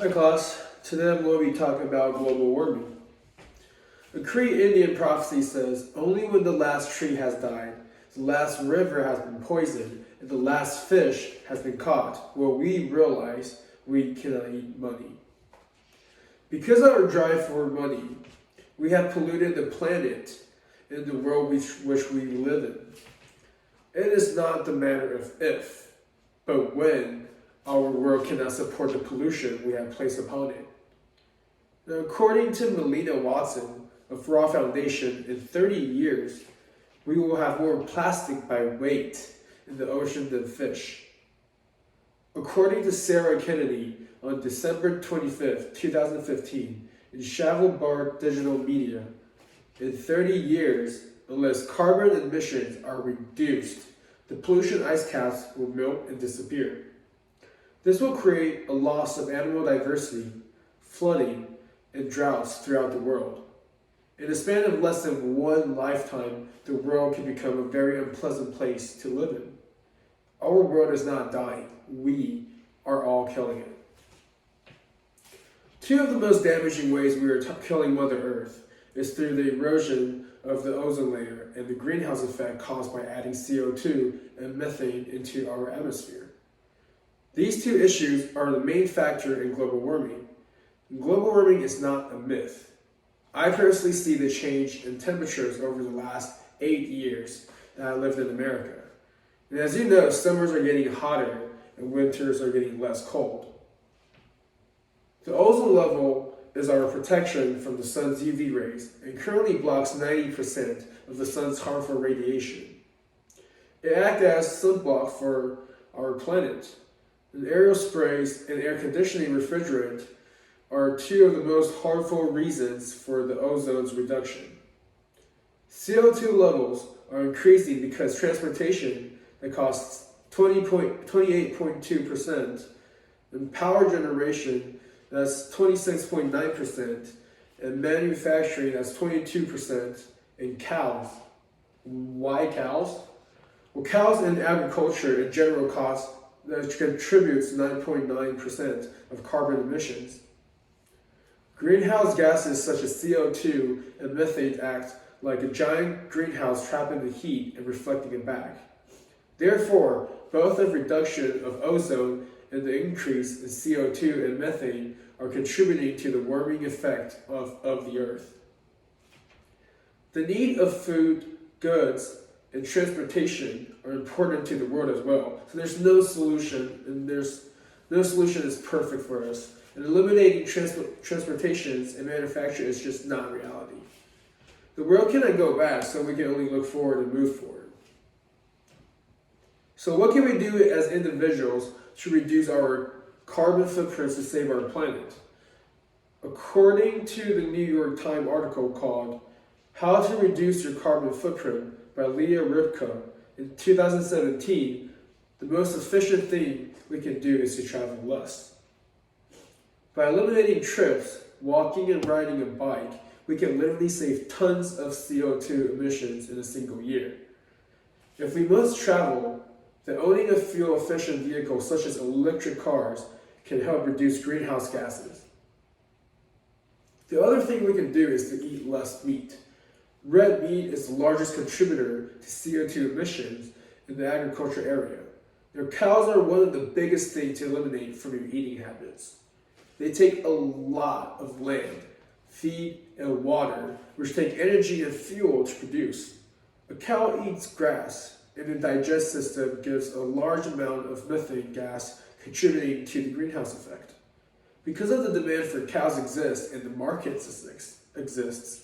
Hi class, today I'm going to be talking about global warming. A Cree Indian prophecy says, only when the last tree has died, the last river has been poisoned, and the last fish has been caught, will we realize we cannot eat money. Because of our drive for money, we have polluted the planet and the world which we live in. It is not the matter of if, but when our world cannot support the pollution we have placed upon it. Now, according to Melina Watson of Raw Foundation, in 30 years, we will have more plastic by weight in the ocean than fish. According to Sarah Kennedy on December 25, 2015, in Shavelbar Digital Media, in 30 years, unless carbon emissions are reduced, the pollution ice caps will melt and disappear. This will create a loss of animal diversity, flooding, and droughts throughout the world. In the span of less than one lifetime, the world can become a very unpleasant place to live in. Our world is not dying. We are all killing it. Two of the most damaging ways we are killing Mother Earth is through the erosion of the ozone layer and the greenhouse effect caused by adding CO2 and methane into our atmosphere. These two issues are the main factor in global warming. Global warming is not a myth. I personally see the change in temperatures over the last 8 years that I lived in America. And as you know, summers are getting hotter and winters are getting less cold. The ozone level is our protection from the sun's UV rays and currently blocks 90% of the sun's harmful radiation. It acts as sunblock for our planet. And aerial sprays and air conditioning refrigerant are two of the most harmful reasons for the ozone's reduction. CO2 levels are increasing because transportation that costs 28.2%, and power generation that's 26.9%, and manufacturing that's 22%, and cows. Why cows? Well, cows in agriculture in general cost that contributes 9.9% of carbon emissions. Greenhouse gases such as CO2 and methane act like a giant greenhouse trapping the heat and reflecting it back. Therefore, both the reduction of ozone and the increase in CO2 and methane are contributing to the warming effect of the Earth. The need of food, goods, and transportation are important to the world as well. So there's no solution, and no solution is perfect for us. And eliminating transportations and manufacture is just not reality. The world cannot go back, so we can only look forward and move forward. So what can we do as individuals to reduce our carbon footprints to save our planet? According to the New York Times article called How to Reduce Your Carbon Footprint by Leah Rybka in 2017, the most efficient thing we can do is to travel less. By eliminating trips, walking and riding a bike, we can literally save tons of CO2 emissions in a single year. If we must travel, then owning a fuel-efficient vehicle such as electric cars can help reduce greenhouse gases. The other thing we can do is to eat less meat. Red meat is the largest contributor to CO2 emissions in the agriculture area. Now, cows are one of the biggest things to eliminate from your eating habits. They take a lot of land, feed, and water, which take energy and fuel to produce. A cow eats grass, and the digestive system gives a large amount of methane gas contributing to the greenhouse effect. Because of the demand for cows exists and the market exists,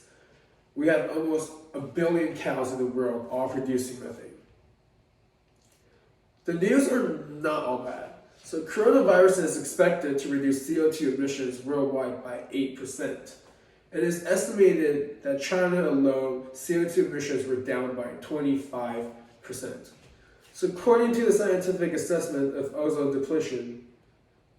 we have almost 1 billion cows in the world all producing methane. The news are not all bad. So coronavirus is expected to reduce CO2 emissions worldwide by 8%. It is estimated that China alone, CO2 emissions were down by 25%. So according to the Scientific Assessment of Ozone Depletion,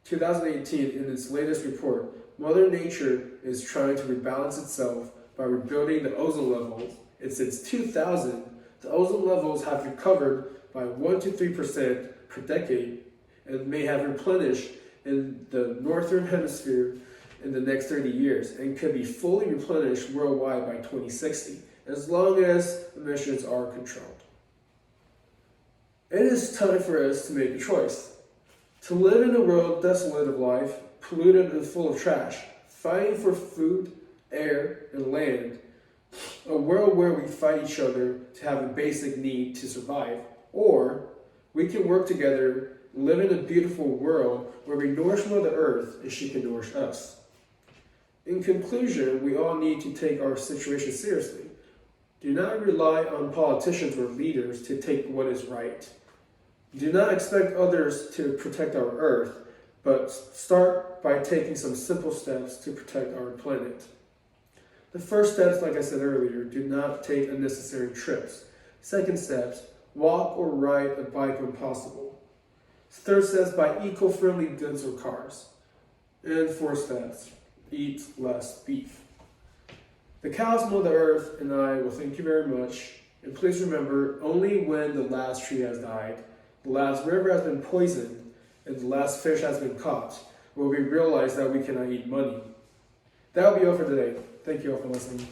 2018, in its latest report, Mother Nature is trying to rebalance itself by rebuilding the ozone levels. And since 2000, the ozone levels have recovered by 1 to 3% per decade and may have replenished in the northern hemisphere in the next 30 years and could be fully replenished worldwide by 2060, as long as emissions are controlled. It is time for us to make a choice. To live in a world desolate of life, polluted and full of trash, fighting for food, air, and land, a world where we fight each other to have a basic need to survive, or we can work together, live in a beautiful world where we nourish Mother Earth and she can nourish us. In conclusion, we all need to take our situation seriously. Do not rely on politicians or leaders to take what is right. Do not expect others to protect our Earth, but start by taking some simple steps to protect our planet. The first steps, like I said earlier, do not take unnecessary trips. Second steps, walk or ride a bike when possible. Third steps, buy eco-friendly goods or cars. And fourth steps, eat less beef. The cows, Mother Earth, and I will thank you very much. And please remember, only when the last tree has died, the last river has been poisoned, and the last fish has been caught, will we realize that we cannot eat money. That will be all for today. Thank you all for listening.